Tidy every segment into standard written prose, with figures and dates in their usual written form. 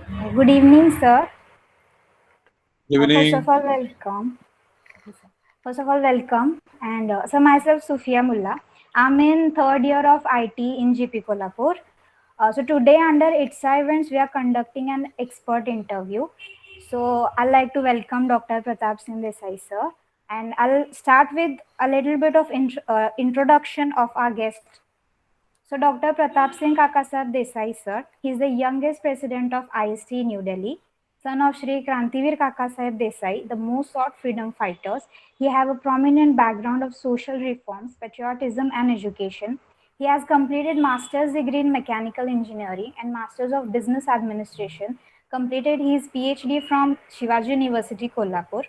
Good evening, sir. First of Evening. all, welcome. First of all, welcome. And so myself, Sufia Mullah. I'm in third year of IT in GP Kolhapur. So today, under ITSA events, we are conducting an expert interview. So I'd like to welcome Dr. Pratap Singh Desai, sir. And I'll start with a little bit of introduction of our guest. So Dr. Pratap Singh Kakasaheb Desai, sir, he is the youngest president of IST New Delhi, son of Shri Krantivir Kakasaheb Desai, the most sought freedom fighters. He have a prominent background of social reforms, patriotism and education. He has completed master's degree in mechanical engineering and master's of business administration, completed his PhD from Shivaji University, Kolhapur.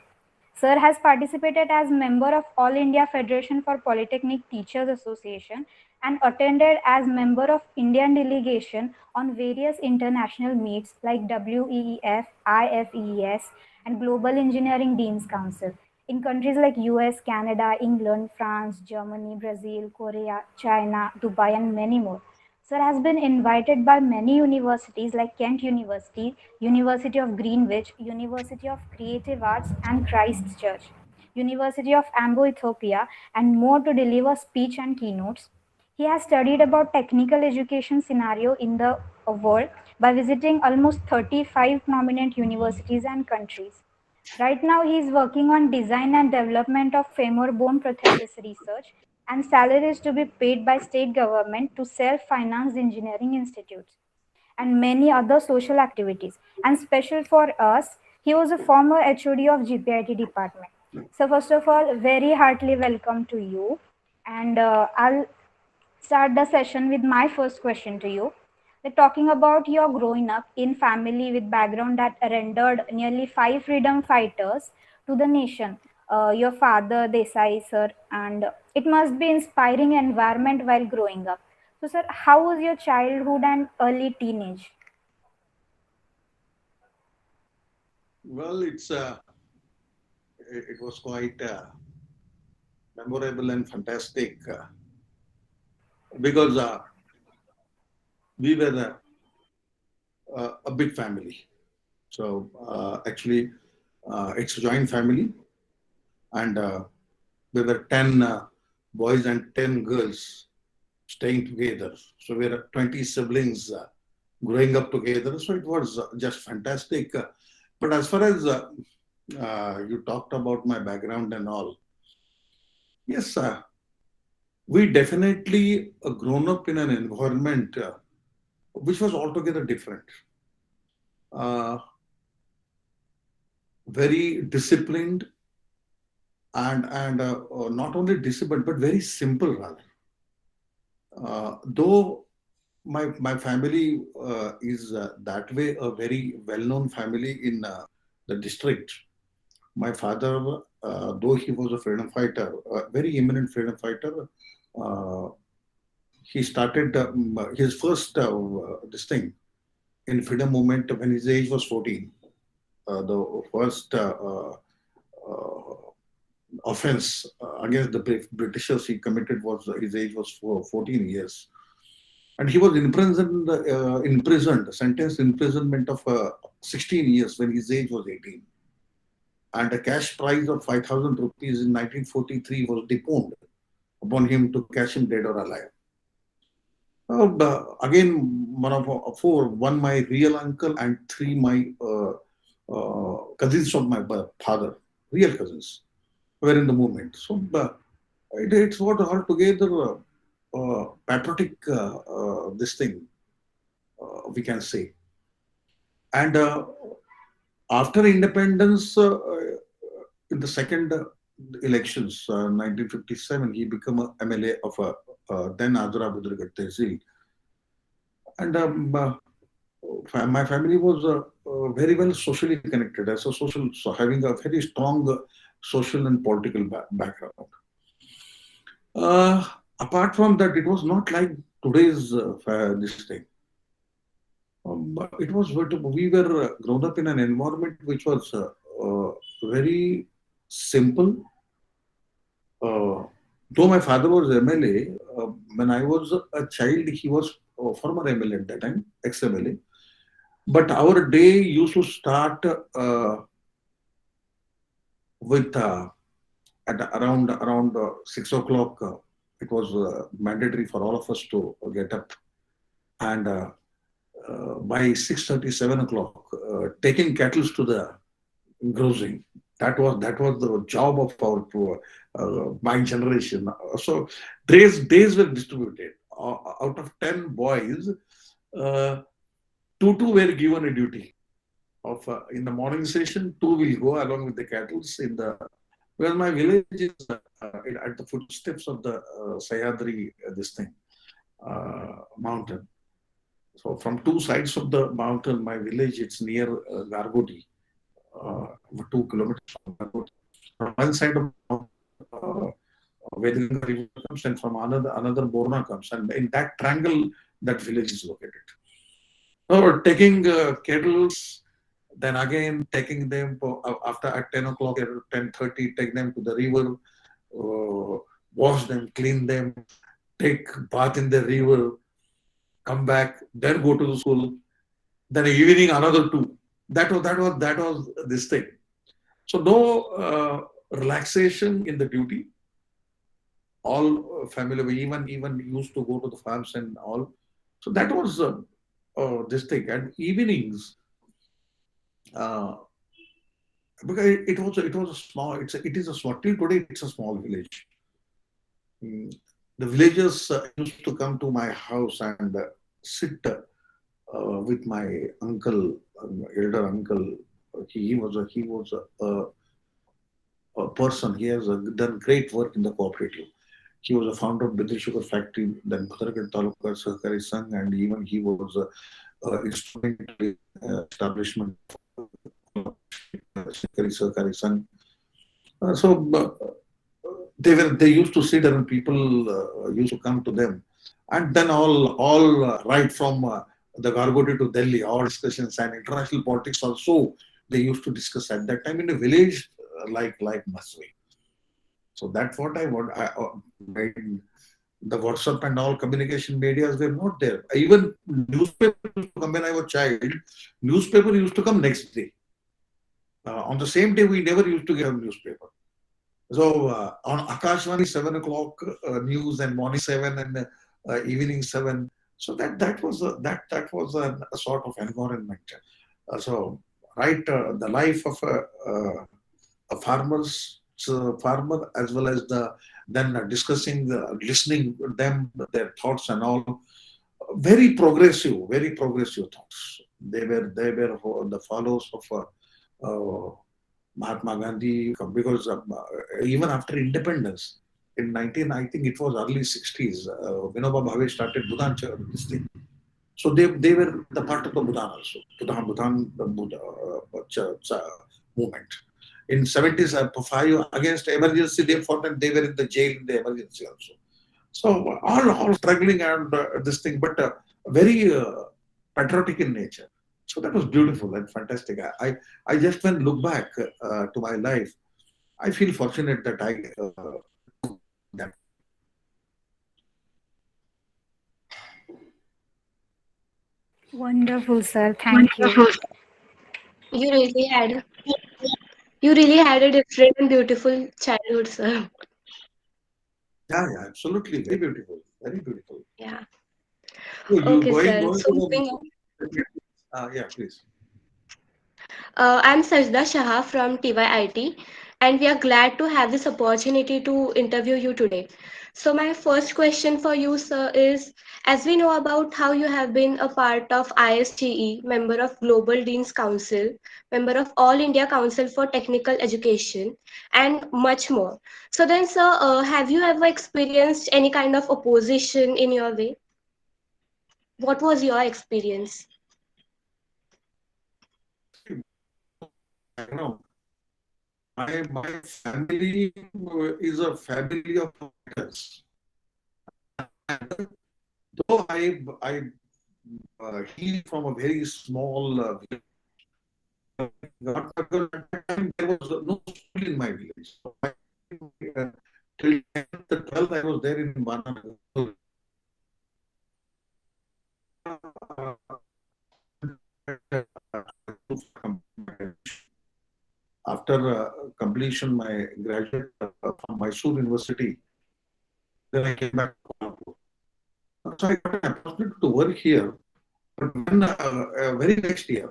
Sir has participated as member of All India Federation for Polytechnic Teachers Association and attended as member of Indian delegation on various international meets like WEEF, IFEES, and Global Engineering Deans Council in countries like US, Canada, England, France, Germany, Brazil, Korea, China, Dubai, and many more. Sir has been invited by many universities like Kent University, University of Greenwich, University of Creative Arts, and Christ Church, University of Ambo, Ethiopia, and more to deliver speech and keynotes. He has studied about technical education scenario in the world by visiting almost 35 prominent universities and countries. Right now, he is working on design and development of femur bone prosthesis research, and salaries to be paid by state government to self-financed engineering institutes and many other social activities. And special for us, he was a former HOD of GPIT department. So first of all, very heartily welcome to you. And I'll start the session with my first question to you. We're talking about your growing up in family with background that rendered nearly five freedom fighters to the nation. Your father, Desai sir, and it must be inspiring environment while growing up. So, sir, how was your childhood and early teenage? Well, it was quite memorable and fantastic because we were a big family. So actually, it's a joint family, and there were 10 boys and 10 girls staying together. So we were 20 siblings growing up together. So it was just fantastic. But as far as you talked about my background and all, yes, we definitely grown up in an environment which was altogether different. Uh, Very disciplined and not only disciplined but very simple rather. Though my family is that way a very well-known family in the district. My father, though he was a freedom fighter, a very eminent freedom fighter, uh, he started his first this thing in freedom movement when his age was 14. The first uh, offense against the Britishers he committed was his age was 14 years, and he was imprisoned, sentenced imprisonment of 16 years when his age was 18, and a cash prize of 5,000 rupees in 1943 was deponed upon him to catch him dead or alive. Again, one of four, one my real uncle and three my cousins of my father, real cousins, were in the movement. So it's what altogether patriotic this thing we can say. And after independence, in the second elections, 1957, he became a MLA of then Adra Budurgat Tehsil. And my family was very well socially connected as a social, so having a very strong social and political background. Apart from that, it was not like today's this thing. But it was we were grown up in an environment which was very simple. Uh, though my father was MLA, when I was a child, he was former MLA at that time, ex-MLA. But our day used to start with at around 6 o'clock. It was mandatory for all of us to get up, and by 6:30, 7 o'clock, taking cattle to the grazing. That was the job of our my generation. So days were distributed. Out of 10 boys, uh, two were given a duty of in the morning session. Two will go along with the cattle in the, well, my village is at the footsteps of the Sayadri, this thing, mountain. So from two sides of the mountain, my village, it's near Gargodi, uh, 2 kilometers from Gargodi. From one side of uh, Vedganga river comes, and from another Borna comes, and in that triangle, that village is located. So taking kettles, then again taking them after at 10 o'clock, at 10:30, take them to the river, wash them, clean them, take bath in the river, come back, then go to the school. Then evening another two. That was this thing. So no relaxation in the duty. All family, we even used to go to the farms and all. So that was this thing. And evenings, uh, because it was a small. It is a small. Till today, it's a small village. Mm, the villagers used to come to my house and sit with my uncle, elder uncle. He was a person. He has done great work in the cooperative. He was a founder of Bidri Sugar Factory, then Bhadragarh Taluka Sahkari Sangh, and even he was instrumental in establishment of Sahkari Sangh. So they used to sit and people used to come to them, and then all right from the Gargodi to Delhi, all discussions and international politics also they used to discuss at that time in a village like Maswai. So that's what I want. When the WhatsApp and all communication medias were not there. Even newspaper used to come when I was child. Newspaper used to come next day. On the same day, we never used to get a newspaper. So on Akashvani, 7 o'clock news, and morning 7 and evening 7. So that was a sort of environment. So right, the life of a farmer, as well as the then discussing, listening them, their thoughts and all, very progressive thoughts. They were the followers of Mahatma Gandhi, because even after independence in 19, I think it was early 60s, Vinoba Bhave started Bhutan, this thing. So they were the part of the Bhutan also, Bhutan movement. In 70s, five against emergency, they fought and they were in the jail in the emergency also. So all struggling and this thing, but very patriotic in nature. So that was beautiful and fantastic. I just when look back to my life, I feel fortunate that I that. Wonderful, sir. Thank you. You really had you really had a different and beautiful childhood, sir. Yeah, absolutely, very beautiful, very beautiful. Yeah. So you Okay, going sir. going So to moving on. the yeah, please. I'm Sajda Shah from TYIT, and we are glad to have this opportunity to interview you today. So, my first question for you, sir, is as we know about how you have been a part of ISTE, member of Global Deans Council, member of All India Council for Technical Education, and much more. So, then, sir, have you ever experienced any kind of opposition in your way? What was your experience? I know my family is a family of fighters. Though I hail from a very small village. God, because at that time there was no school in my village. So uh, till 10th, the 12th, I was there in Banana. After completion my graduate from Mysore University, then I came back to Kolhapur. So I got an opportunity to work here. But then, very next year,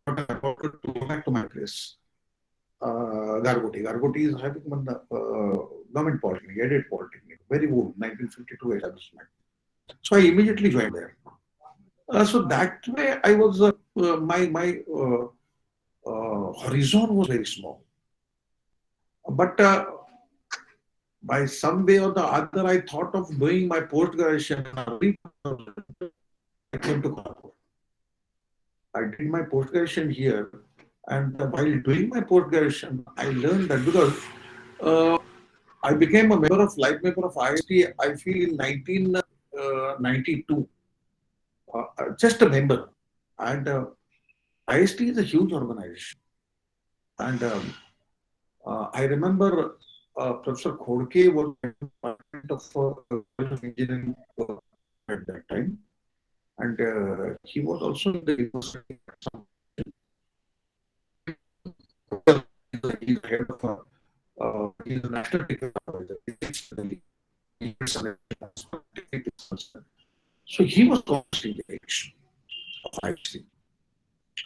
I got an opportunity to go back to my place, Gargoti. Gargoti is having one government polytechnic, aided polytechnic, very old, 1952 establishment. So I immediately joined there. So that way, I was my horizon was very small. But by some way or the other, I thought of doing my post graduation. I came to Kolhapur. I did my post graduation here, and while doing my post graduation, I learned that because uh, I became a member of life member of IST. I feel in 1992, just a member, and IST is a huge organization, and I remember Professor Khodke was part of engineering at that time, and he was also in the university. He's the head of he's the national ticket advisor. So he was constantly the election of IFC.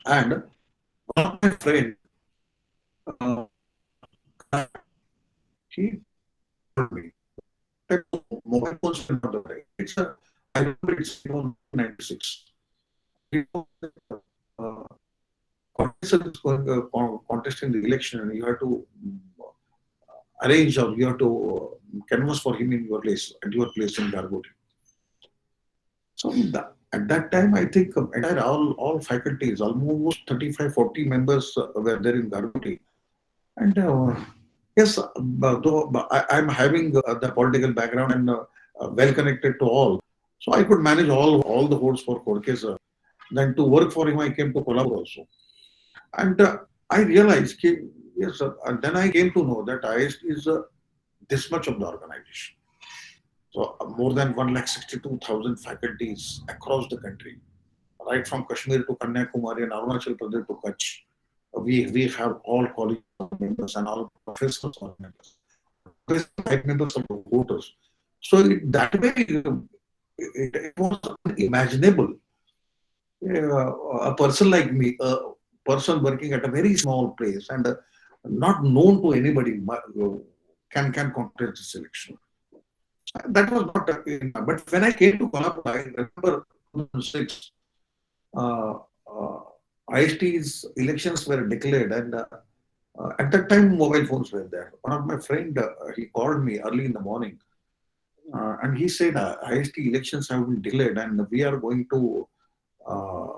And one of my friends, uh, he told me that mobile phones are not the right. I remember it's 1996. Uh, contestant is going contesting the election, and you have to arrange or you have to canvas for him in your place, at your place in Gargoti. So at that time, I think entire all faculties, almost 35, 40 members were there in Gargoti. And yes, though I'm having the political background and well connected to all, so I could manage all the votes for Kodke. Then to work for him, I came to Kolhapur also. And I realized, yes, and then I came to know that IST is this much of the organization. So more than 1,62,000 faculties across the country, right from Kashmir to Kanyakumari and Arunachal Pradesh to Kutch. We have all college members and all professors are members. Five members of the voters. So that way, it was unimaginable. A person like me, a person working at a very small place and not known to anybody, can contest this election. That was not, but when I came to Kolhapur, I remember 2006, uh, uh, IST's elections were declared, and at that time mobile phones were there. One of my friend, he called me early in the morning, and he said, IST elections have been declared, and we are going to uh,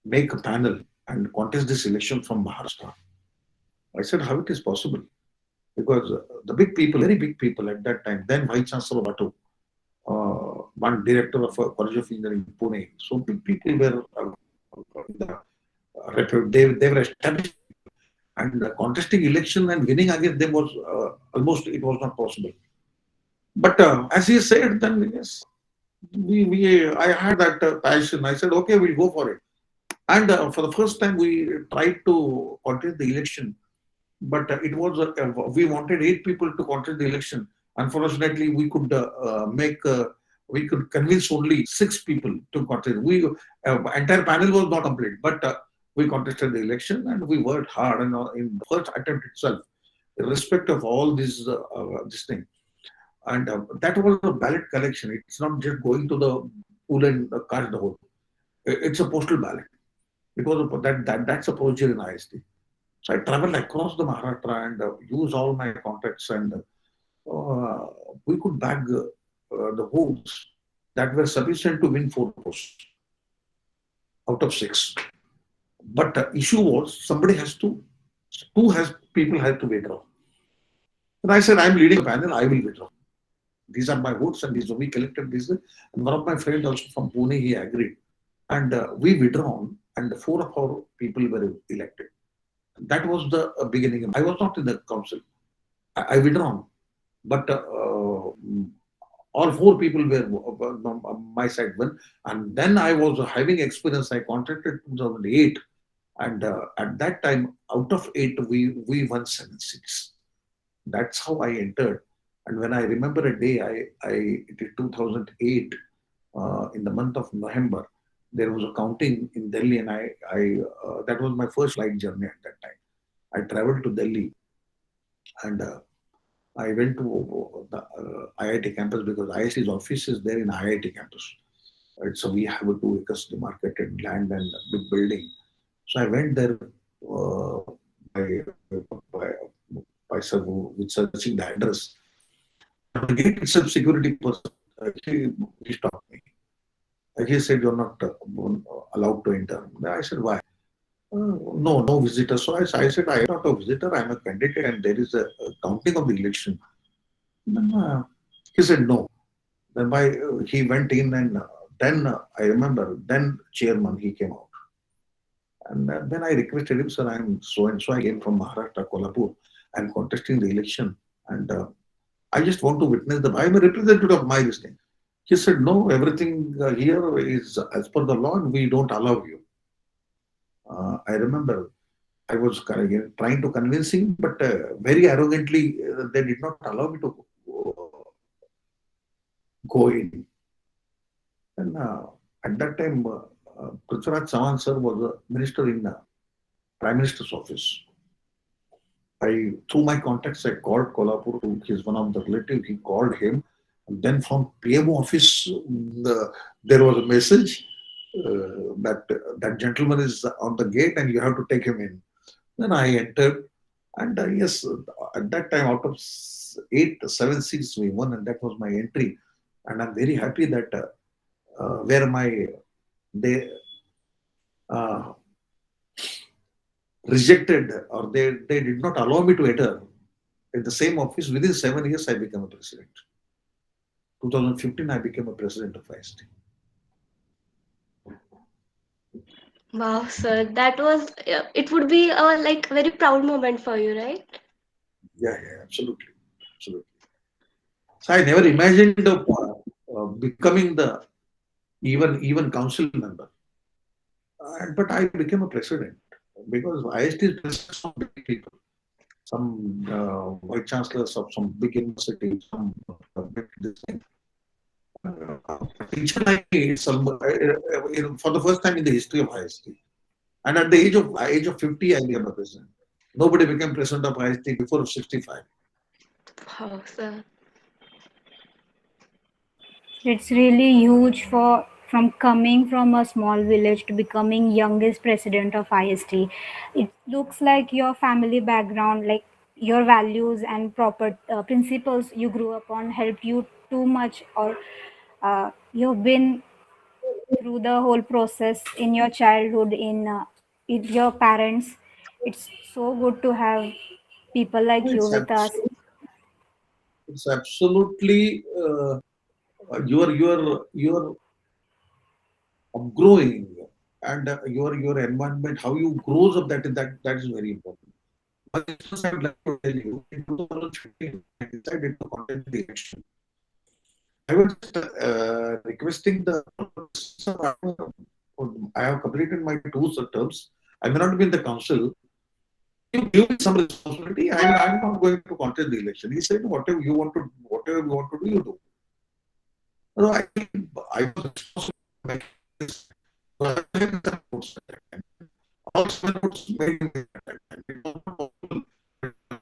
make a panel and contest this election from Maharashtra. I said, how it is possible? Because the big people, very big people at that time, then Vice Chancellor Batu, one director of College of Engineering in Pune. So big people were they were established, and contesting election and winning against them was almost it was not possible. But as he said, then yes, we I had that passion. I said, okay, we'll go for it. And for the first time, we tried to contest the election, but it was we wanted 8 people to contest the election. Unfortunately, we could convince only 6 people to contest. We entire panel was not complete, but we contested the election and we worked hard. And in the first attempt itself, irrespective of all this thing, and that was a ballot collection. It's not just going to the pool and cast the vote. It's a postal ballot. It was that's a procedure in IST. So I traveled across the Maharashtra and used all my contacts, and we could bag the votes that were sufficient to win 4 posts out of 6. But the issue was somebody has to, people have to withdraw. And I said, I'm leading a panel, I will withdraw. These are my votes, and we collected this. And one of my friends also from Pune, he agreed. And we withdrawn, and 4 of our people were elected. That was the beginning. I was not in the council. I withdrawn. But All four people were on my side. And then I was having experience. I contracted 2008, and at that time, out of eight, we won 7-6. That's how I entered. And when I remember a day, I it is 2008, in the month of November, there was a counting in Delhi, and that was my first flight journey at that time. I traveled to Delhi, and I went to the IIT campus because IIT's office is there in IIT campus. So we have a 2 acres demarcated land and a big building. So I went there uh, by, by, with searching the address. At the gate itself, security person, he stopped me. He said, "You're not allowed to enter." I said, "Why?" No, no visitor. So I said, "I am not a visitor. I'm a candidate, and there is a counting of the election." Then he said, "No." Then he went in, and then I remember, then chairman, he came out. And then I requested him, "Sir, I'm so and so. I came from Maharashtra, Kolhapur. I'm contesting the election, and I just want to witness the. I'm a representative of my listing." He said, "No, everything here is as per the law, and we don't allow you." I remember I was trying to convince him, but very arrogantly, they did not allow me to go in. And at that time, Prithviraj Chavan sir was a minister in Prime Minister's office. Through my contacts, I called Kolhapur to his one of the relatives. He called him. And then from PMO office, there was a message that that gentleman is on the gate and you have to take him in. Then I entered. And yes, at that time, out of 8-7 seats, we won, and that was my entry. And I'm very happy that where they uh, rejected, or they did not allow me to enter in the same office. Within 7 years, I became a president. 2015, I became a president of IST. Wow, sir, that was it would be a like very proud moment for you, right? Yeah, yeah, absolutely, absolutely. So I never imagined of becoming the even council member, but I became a president because IST is president of some big people, some vice chancellors of some big universities, some big this thing. Teacher like me, for the first time in the history of IST. And at the age of 50, I became a president. Nobody became president of IST before 65. Wow, sir. It's really huge for from coming from a small village to becoming youngest president of IST. It looks like your family background, like your values and proper principles you grew up on, helped you too much, or you've been through the whole process in your childhood with your parents. It's so good to have people like you It's, with us. it's absolutely your growing and your environment, how you grows up. That is very important. One instance I would like to tell you. In 2015, I decided to contest the election. I was requesting the. I have completed my 2 terms. I may not be in the council. You give me some responsibility. I'm not going to contest the election. He said, whatever you want to do, you do. So I was responsible for my case. So I had the votes at that time. All 7 votes made me at that time. It was not possible.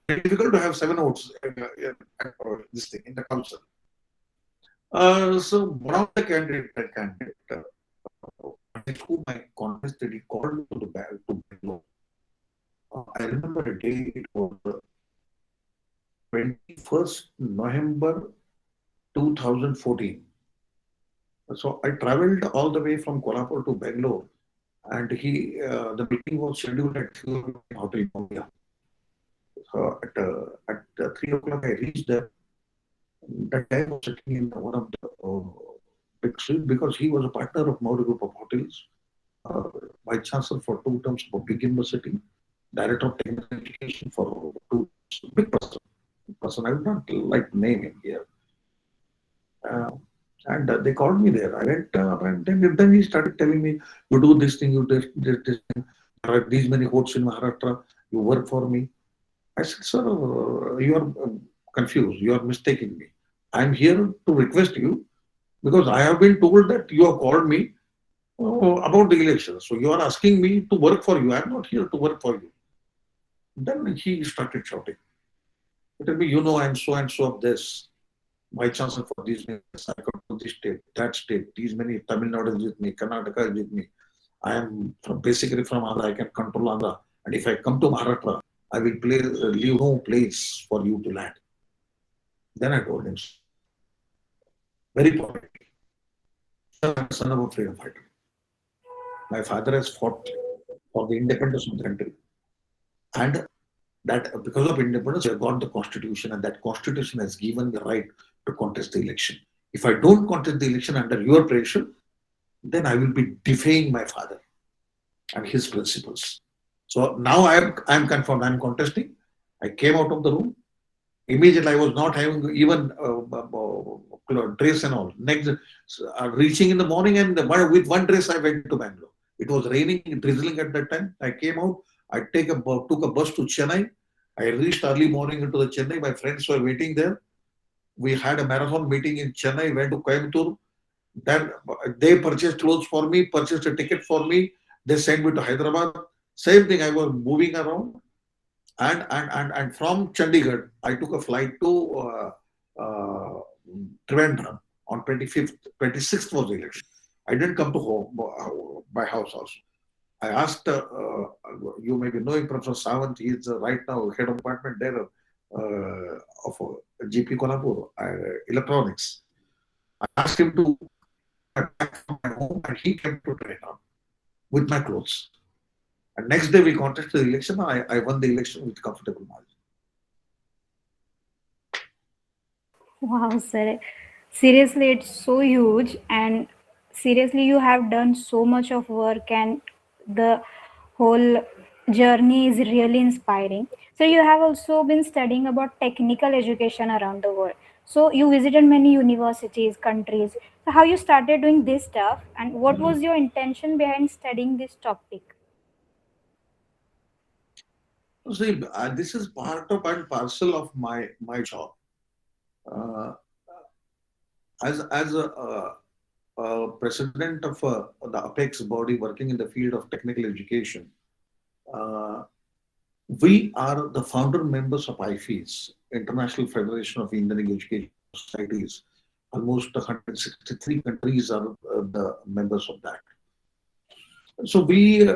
Very difficult to have 7 votes this thing in the council. So one of the candidate whom I contested, he called to the back to Bangalore. I remember a day, it was 21st November 2014. So I traveled all the way from Kolhapur to Bangalore, and the meeting was scheduled at 3 o'clock in Hotel Columbia. So at 3 o'clock, I reached there. That guy was sitting in one of the big suite because he was a partner of Maurya Group of Hotels, vice chancellor for 2 terms for big university, director of technical education for 2 big person. I would not like to name him here. And they called me there. I went, and then he started telling me, "You do this thing, you do this thing. There are these many courts in Maharashtra. You work for me." I said, "Sir, you are confused. You are mistaking me. I am here to request you because I have been told that you have called me about the election. So you are asking me to work for you. I am not here to work for you." Then he started shouting. He told me, "You know, I am so and so of this. My chances for these many, I come to this state, that state, these many Tamil Nadu is with me, Karnataka is with me. I am from basically from Andhra, I can control Andhra. And if I come to Maharashtra, I will leave no place for you to land." Then I told him very politely, "Sir, I'm the son of a freedom fighter. My father has fought for the independence of the country. And that because of independence, we have got the constitution, and that constitution has given the right to contest the election. If I don't contest the election under your pressure, then I will be defying my father and his principles. So now I am confirmed. I am contesting. I came out of the room. Immediately, I was not having even dress and all. Next, reaching in the morning, and with one dress, I went to Bangalore. It was raining, drizzling at that time. I came out. I took a bus to Chennai. I reached early morning into the Chennai. My friends were waiting there. We had a marathon meeting in Chennai. Went to Coimbatore. Then they purchased clothes for me, purchased a ticket for me. They sent me to Hyderabad. Same thing. I was moving around, and from Chandigarh, I took a flight to Trivandrum on 25th, 26th was the election. I didn't come to home, my house also. I asked, you may be knowing Professor Sawant, he is right now head of department there of GP Kolhapur, electronics. I asked him to come back from my home, and he came to Trivandrum with my clothes. And next day we contested the election. I won the election with comfortable margin. Wow, sir. Seriously, it's so huge, and seriously, you have done so much of work, and the whole journey is really inspiring. So, you have also been studying about technical education around the world. So, you visited many universities, countries. So, how you started doing this stuff, and what was your intention behind studying this topic? See, this is part of and parcel of my job. Uh, as a president of the apex body working in the field of technical education, uh, we are the founder members of IFES, International Federation of Engineering Education Societies. Almost 163 countries are the members of that. So we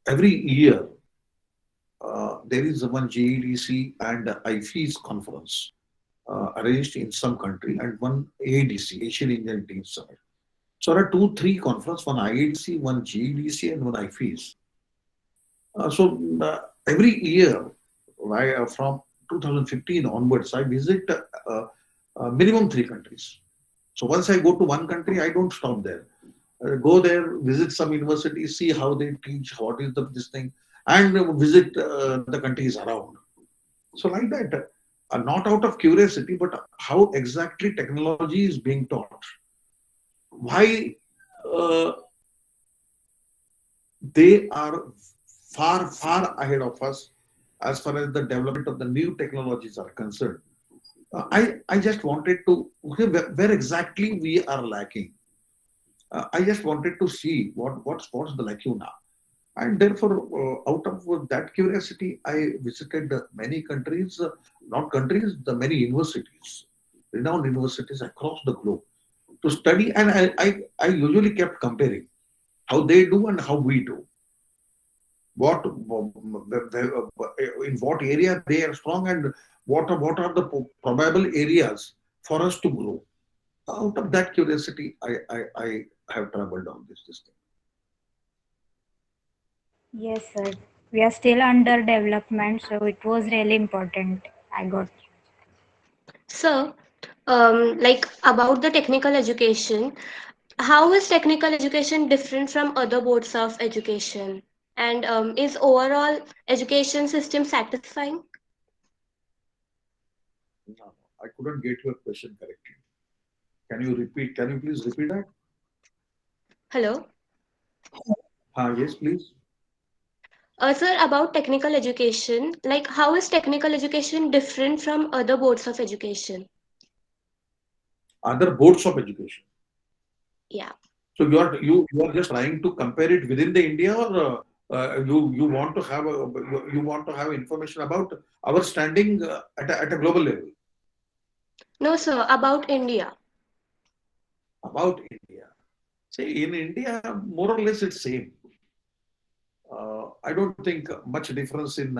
every year there is one JEDC and IFES conference arranged in some country, and one ADC, Asian Indian Team Summit. So there are two, three conferences, one IADC, one GEDC, and one IFES. So every year, from 2015 onwards, I visit minimum three countries. So once I go to one country, I don't stop there. Go there, visit some universities, see how they teach, what is this thing, and visit the countries around. So like that, not out of curiosity, but how exactly technology is being taught. Why uh, they are far, far ahead of us as far as the development of the new technologies are concerned. I just wanted to, okay, where exactly we are lacking. I just wanted to see what's the lacuna. And therefore, out of that curiosity, I visited many countries, not countries, the many universities, renowned universities across the globe to study. And I usually kept comparing how they do and how we do. What in what area they are strong, and what are the probable areas for us to grow. Out of that curiosity, I have traveled on this thing. Yes, sir. We are still under development, so it was really important. I got. So, like about the technical education, how is technical education different from other boards of education? And is overall education system satisfying? No, I couldn't get your question correctly. Can you repeat? Can you please repeat that? Hello. Yes, please. Sir, about technical education, like how is technical education different from other boards of education? Other boards of education. Yeah. So you are just trying to compare it within the India, or you want to have you want to have information about our standing at a global level No, sir, about India. about India. See, in India, more or less it's same. I don't think much difference in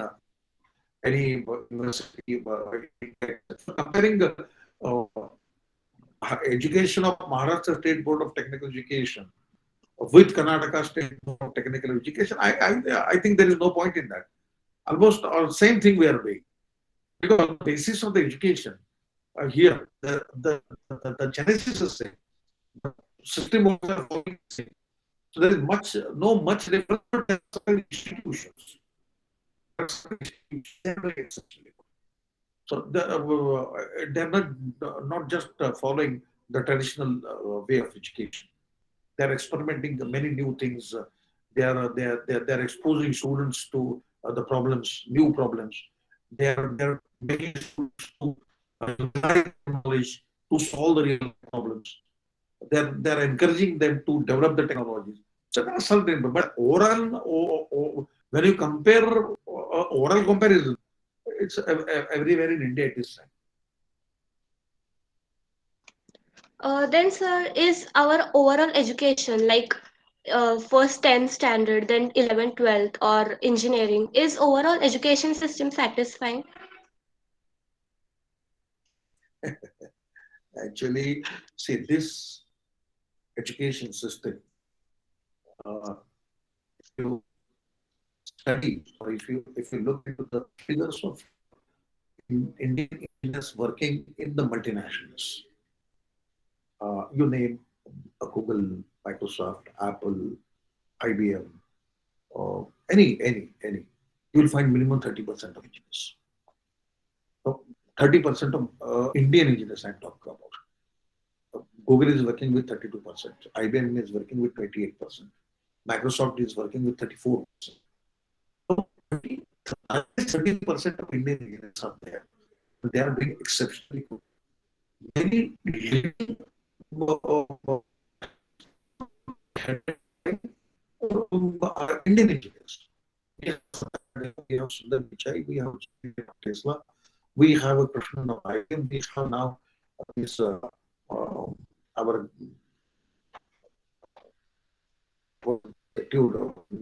any university. Comparing education of Maharashtra State Board of Technical Education with Karnataka State Board of Technical Education, I think there is no point in that. Almost same thing we are doing, because the basis of the education here, the genesis is same, the system of the following is same. So there is no much difference between certain institutions. So they're not just following the traditional way of education. They're experimenting many new things. They're exposing students to the problems, new problems. They're making students to utilize knowledge to solve the real problems. They're encouraging them to develop the technologies. So that's something. But when you compare oral comparison, it's everywhere in India it is. Then, sir, is our overall education like first 10th standard, then 11th, 12th, or engineering, is overall education system satisfying? Actually, see, this education system, uh, if you study, or if you look into the figures of Indian engineers working in the multinationals, you name Google, Microsoft, Apple, IBM, any, you will find minimum 30% of engineers. So 30% of Indian engineers I'm talking about. Google is working with 32%. IBM is working with 28%. Microsoft is working with 34%. So 30% of Indian engineers are there. They are doing exceptionally good. Many leading Indian engineers. Yes, we have Sundar Pichai, we have Tesla, we have a Krishnan of IBM, we have now this our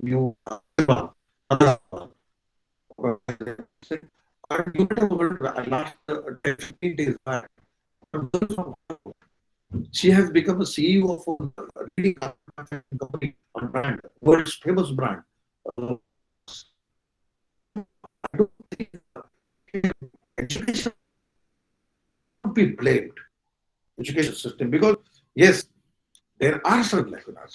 new and you would have heard last 10, 15 days back, she has become a CEO of a leading company on brand, world's famous brand. Uh, I don't think education should be blamed, education system, because yes, there are certain lacunas.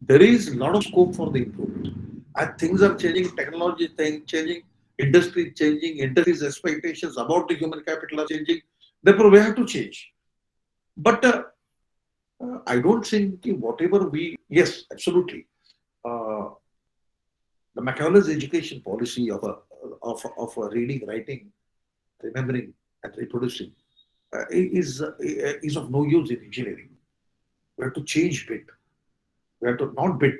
There is a lot of scope for the improvement. As things are changing, technology is changing, industry is changing, industry's expectations about the human capital are changing. Therefore, we have to change. But I don't think whatever yes, absolutely. Uh, the Macaulay education policy of reading, writing, remembering, and reproducing is of no use in engineering. We have to change bit. We have to not bit.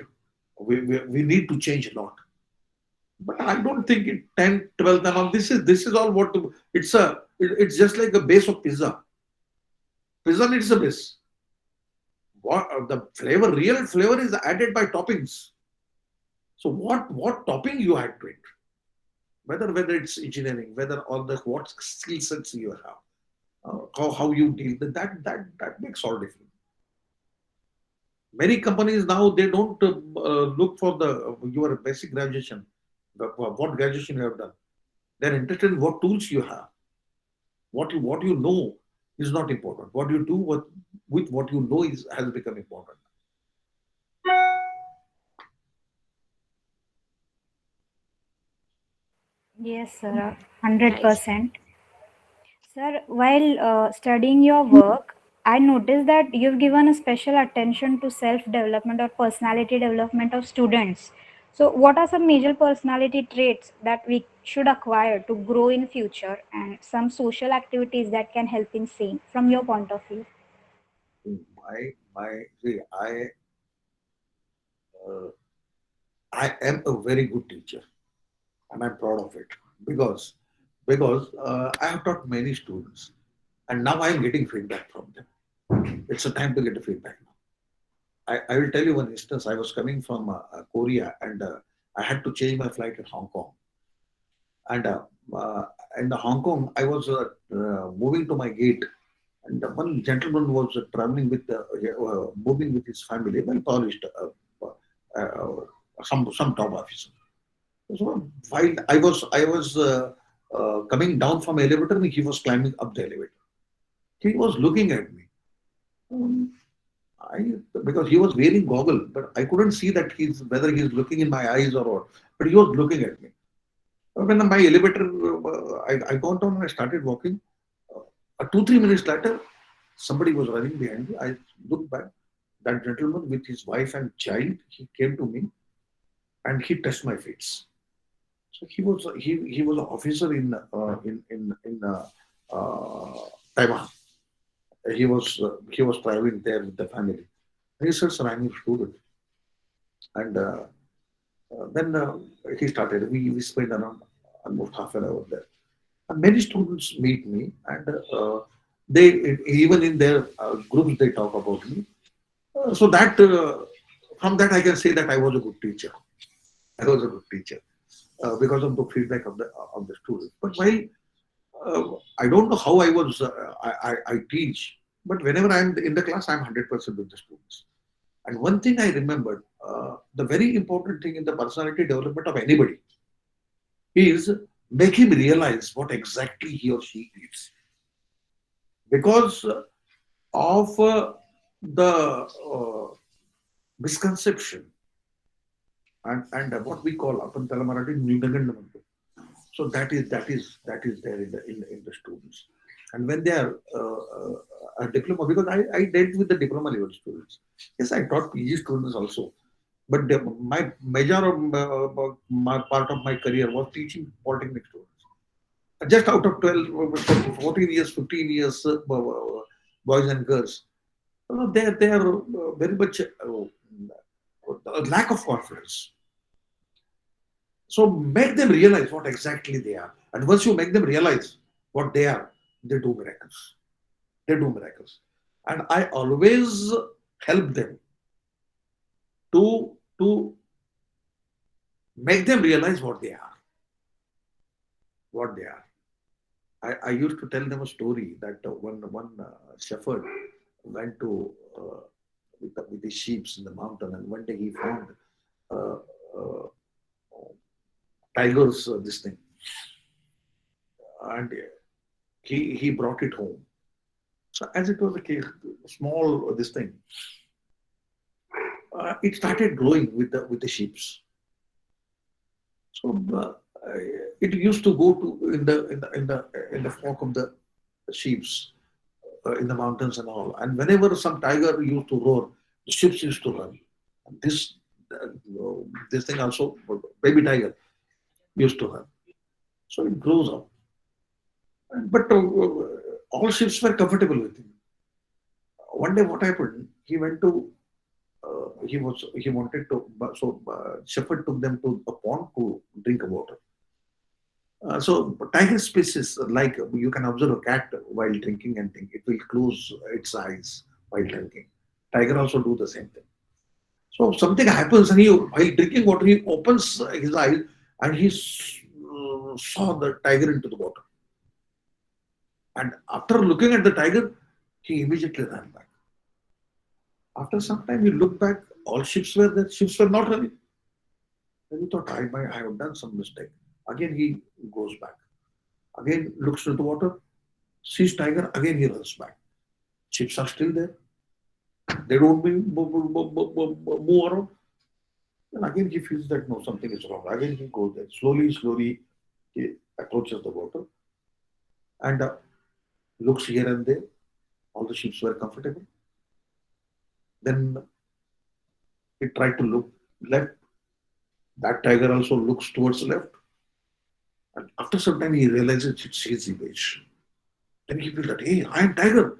We need to change a lot. But I don't think it 10, 12, and all. This is all what it's just like a base of pizza. Pizza needs a base. What the flavor, real flavor is added by toppings. So what topping you add to it? Whether it's engineering, whether all the what skill sets you have, how you deal with that makes all difference. Many companies now they don't look for your basic graduation, what graduation you have done. They're interested in what tools you have. What you know is not important. What you do with what you know has become important. Yes, sir, Nice. 100%. Sir, while studying your work, I noticed that you've given a special attention to self development or personality development of students. So, what are some major personality traits that we should acquire to grow in future, and some social activities that can help in same from your point of view? See, uh, I am a very good teacher, and I'm proud of it because I have taught many students, and now I am getting feedback from them. It's a time to get the feedback now. I will tell you one instance. I was coming from Korea, and I had to change my flight at Hong Kong. And uh, in the Hong Kong, I was moving to my gate, and one gentleman was traveling with, moving with his family, well polished, some top officer. So while I was coming down from elevator, and he was climbing up the elevator. He was looking at me. Um, I Because he was wearing goggle, but I couldn't see that he's whether he's looking in my eyes or what. But he was looking at me. When my elevator, I got down and I started walking. 2 3 minutes later, somebody was running behind me. I looked back. That gentleman with his wife and child, he came to me and he touched my face. So he was an officer in Taiwan. He was traveling there with the family. And he said, "Sir, I'm your student." And then he started. We spent around almost half an hour there. And many students meet me, and they even in their groups they talk about me. So that from that I can say that I was a good teacher. I was a good teacher because of the feedback of the students. But while I don't know how I teach, but whenever I'm in the class, I'm 100% with the students. And one thing I remembered, the very important thing in the personality development of anybody is make him realize what exactly he or she is. Because of the misconception and what we call upon Talamarati Ninagandamantu. So that is there in the students. And when they are a diploma, because I dealt with the diploma level students. Yes, I taught PG students also. But my major my part of my career was teaching polytechnic students. Just out of 12, 14 years, 15 years, boys and girls, they are very much lack of confidence. So make them realize what exactly they are. And once you make them realize what they are, they do miracles. They do miracles. And I always help them to make them realize what they are. What they are. I used to tell them a story that one shepherd went to with his sheep in the mountain, and one day he found uh, uh, tigers this thing, and he brought it home. So as it was a case, small this thing, it started growing with the sheep. So it used to go to in the flock of the sheep in the mountains and all. And whenever some tiger used to roar, the sheep used to run. And uh, this thing also, baby tiger used to run. So it grows up. But all sheep were comfortable with him. One day, what happened? He went to he wanted to so shepherd took them to a pond to drink water. So tiger species, like you can observe a cat while drinking and think it will close its eyes while drinking. Tiger also do the same thing. So something happens and he while drinking water he opens his eyes and he saw the tiger into the water. And after looking at the tiger, he immediately ran back. After some time, he looked back. All ships were there. Ships were not running. Then he thought, I have done some mistake. Again, he goes back. Again, looks into the water, sees tiger. Again, he runs back. Ships are still there. They don't move around. And again, he feels that no, something is wrong. Again, he goes there. Slowly, he approaches the water and looks here and there. All the ships were comfortable. Then he tried to look left. That tiger also looks towards left. And after some time, he realizes it's his image. Then he feels that, hey, I am tiger.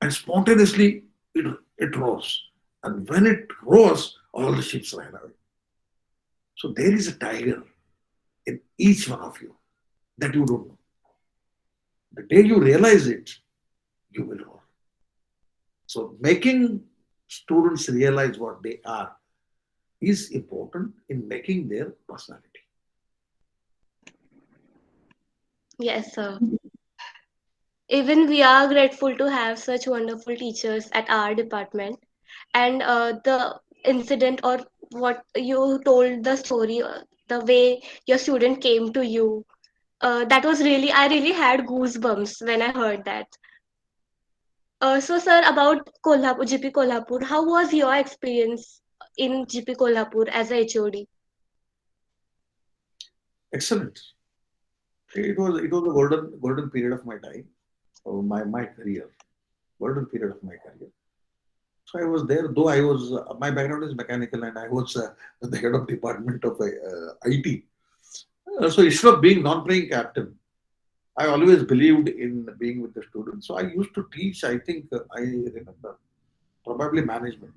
And spontaneously, it roars. And when it roars, all the ships ran away. So there is a tiger in each one of you that you don't know. The day you realize it, you will roar. So making students realize what they are is important in making their personality. Yes, sir. Even we are grateful to have such wonderful teachers at our department. And the incident or what you told the story, the way your student came to you, that was really, I really had goosebumps when I heard that. So, sir, about Kolhapur, GP Kolhapur, how was your experience in GP Kolhapur as a HOD? Excellent. It was a golden period of my time, my career, golden period of my career. So I was there, though I was my background is mechanical and I was the head of department of IT. So instead of being non-playing captain, I always believed in being with the students. So I used to teach. I think I remember probably management.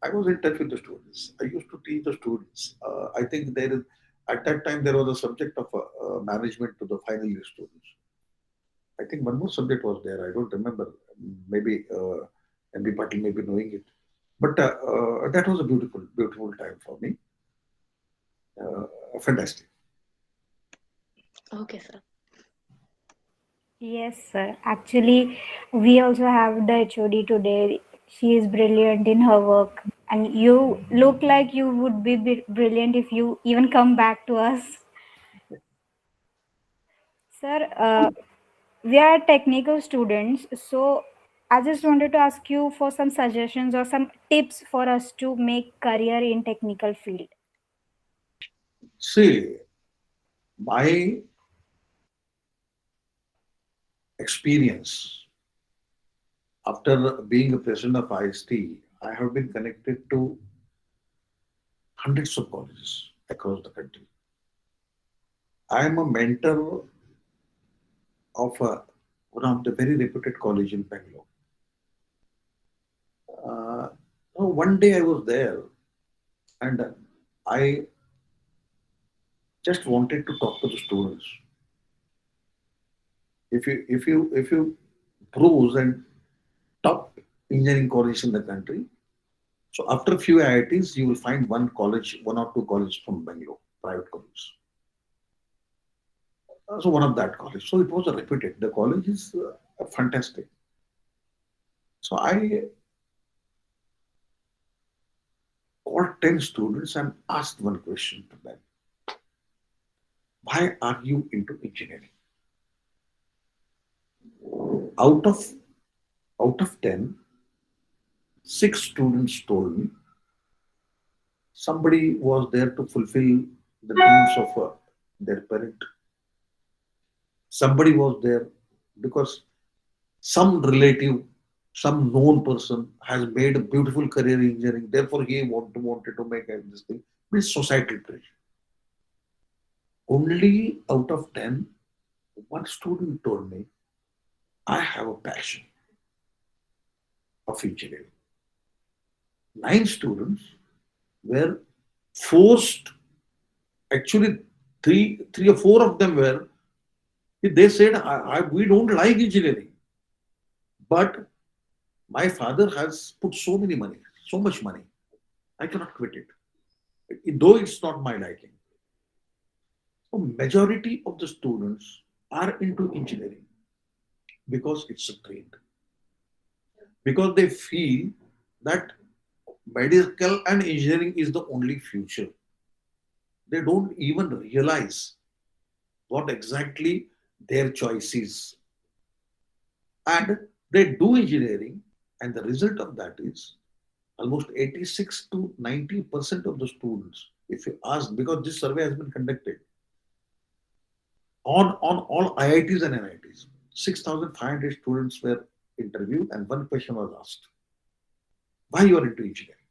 I was in touch with the students. I used to teach the students. I think there is at that time there was a subject of management to the final year students. I think one more subject was there. I don't remember. Maybe MB Patil may be knowing it. But that was a beautiful time for me. Fantastic. Okay, sir. Yes, sir. Actually, we also have the HOD today. She is brilliant in her work, and you look like you would be brilliant if you even come back to us. Sir, we are technical students, so I just wanted to ask you for some suggestions or some tips for us to make career in technical field. See, my experience after being a president of IST, I have been connected to hundreds of colleges across the country. I am a mentor of one of the very reputed college in Bangalore. Uh, One day I was there and I just wanted to talk to the students. If you browse and top engineering colleges in the country, so after a few IITs, you will find one college, one or two colleges from Bangalore, private colleges. So one of that college. So it was a reputed. The college is fantastic. So I called 10 students and asked one question to them. Why are you into engineering? Out of out of 10, 6 students told me somebody was there to fulfill the dreams of their parent. Somebody was there because some relative, some known person has made a beautiful career in engineering. Therefore, he wanted to make this thing. It's societal pressure. Only out of 10, one student told me, I have a passion of engineering. 9 students were forced, actually, three or four of them were, they said, we don't like engineering. But my father has put so many money, so much money. I cannot quit it, though it's not my liking. So majority of the students are into engineering because it's a trend. Because they feel that medical and engineering is the only future. They don't even realize what exactly their choice is. And they do engineering, and the result of that is almost 86 to 90% of the students, if you ask, because this survey has been conducted on all IITs and NITs, 6,500 students were interview, and one question was asked: why you are into engineering?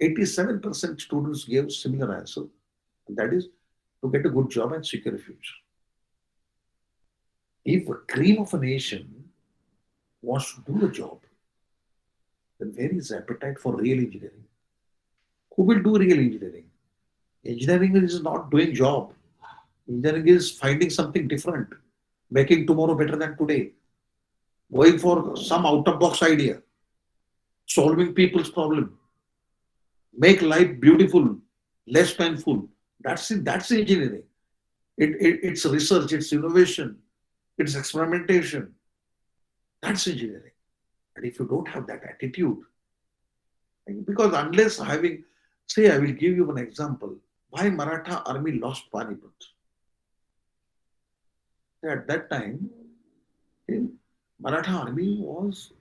87% students gave similar answer, and that is to get a good job and secure a future. If a cream of a nation wants to do a job, then where is appetite for real engineering? Who will do real engineering? Engineering is not doing job. Engineering is finding something different, making tomorrow better than today, going for some out of box idea, solving people's problem, make life beautiful, less painful. That's engineering. It's research, it's innovation, it's experimentation. That's engineering. And if you don't have that attitude, because unless having, say, I will give you an example. Why Maratha army lost Panipat? At that time, Maratha army was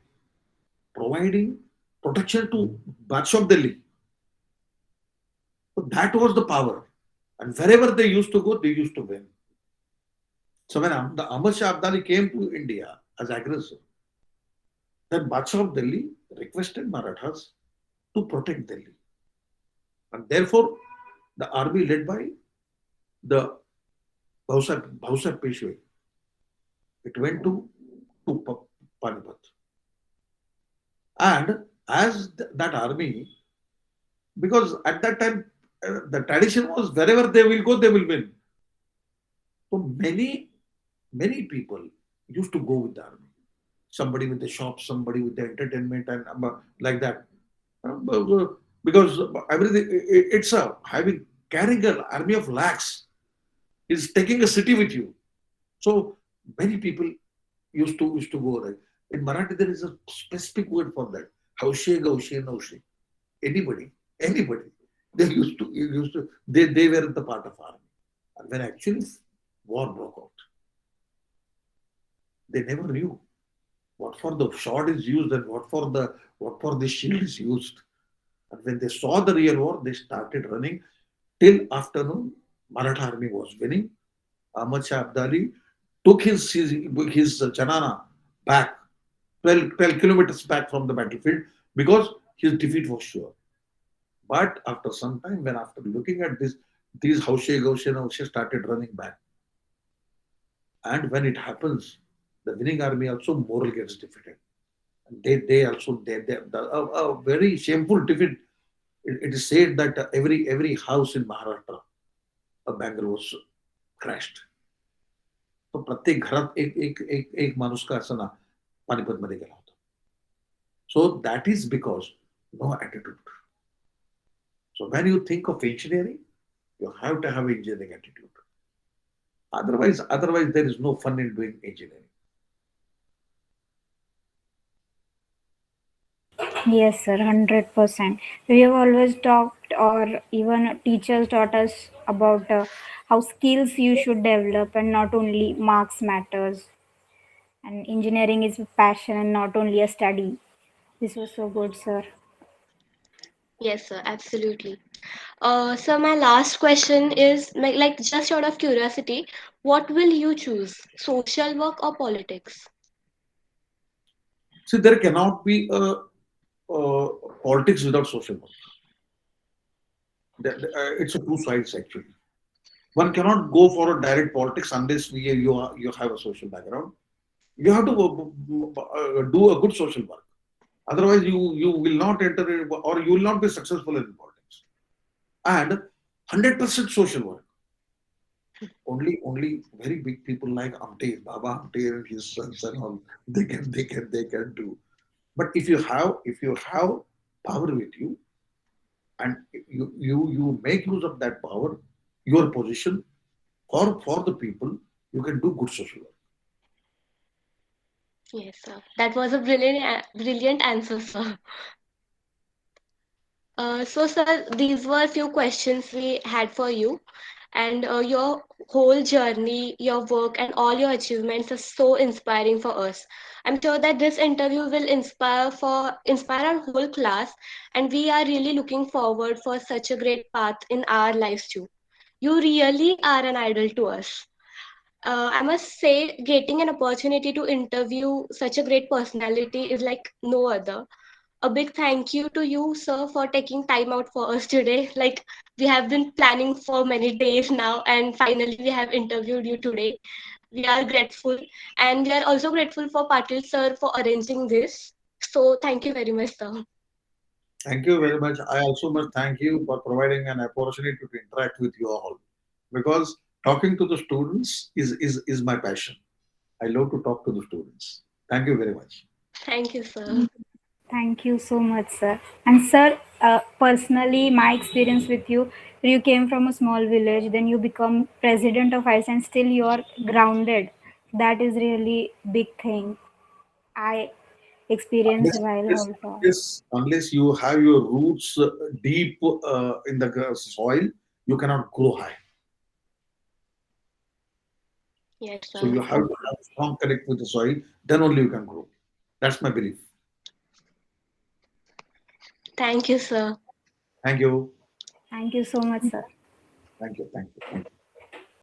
providing protection to Badshah of Delhi. So that was the power. And wherever they used to go, they used to win. So when the Ahmad Shah Abdali came to India as aggressor, then Badshah of Delhi requested Marathas to protect Delhi. And therefore, the army led by the Bhausab Peshwe, it went to Panipat. And as that army, because at that time the tradition was wherever they will go, they will win. So many people used to go with the army. Somebody with the shop, somebody with the entertainment, and like that. Because everything, it's a having carrying an army of lakhs is taking a city with you. So many people used to go there. In Marathi, there is a specific word for that. Haushe, gaushe, naushe. Anybody. They were the part of army. And when actually war broke out, they never knew what for the sword is used and what for the shield is used. And when they saw the real war, they started running till afternoon. Maratha army was winning. Ahmad Shah Abdali took his Janana back 12 kilometers back from the battlefield because his defeat was sure. But after some time, when after looking at this, these Haushe, Gaushe, and Haushe started running back. And when it happens, the winning army also moral gets defeated. And they also a very shameful defeat. It is said that every house in Maharashtra, a bangle was crashed. तो प्रत्येक घरात एक माणूस का असं ना पानिपत मध्ये गेला होता. So that is because no attitude. So when you think of engineering, you have to have engineering attitude. Otherwise there is no fun in doing engineering. Yes, sir, 100%. We have always talked, or even teachers taught us about how skills you should develop, and not only marks matters. And engineering is a passion and not only a study. This was so good, sir. Yes, sir, absolutely. So my last question is like just out of curiosity, what will you choose, social work or politics? See, there cannot be a politics without social work. It's a two sides actually. One cannot go for a direct politics unless you have a social background. You have to do a good social work. Otherwise, you will not enter or you will not be successful in politics. And 100% social work. Only very big people like Amte, Baba Amte and his sons and all they can do. But if you have power with you and you make use of that power, your position for the people, you can do good social work. Yes, sir. That was a brilliant answer, sir. So, sir, these were a few questions we had for you, and your whole journey, your work, and all your achievements are so inspiring for us. I'm sure that this interview will inspire our whole class, and we are really looking forward for such a great path in our lives too. You really are an idol to us. I must say, getting an opportunity to interview such a great personality is like no other. A big thank you to you, sir, for taking time out for us today. Like, we have been planning for many days now, and finally, we have interviewed you today. We are grateful, and we are also grateful for Patil, sir, for arranging this. So, thank you very much, sir. Thank you very much. I also must thank you for providing an opportunity to interact with you all, because talking to the students is my passion. I love to talk to the students. Thank you very much. Thank you, sir. Thank you so much, sir. And sir, personally, my experience with you, you came from a small village, then you become president of ICE, and still you are grounded. That is really big thing. I experienced while also. Unless you have your roots deep in the soil, you cannot grow high. Yes, So sir. you have to have strong connect with the soil, then only you can grow. That's my belief. Thank you, sir. Thank you. Thank you so much, sir. Thank you. Thank you. Thank you.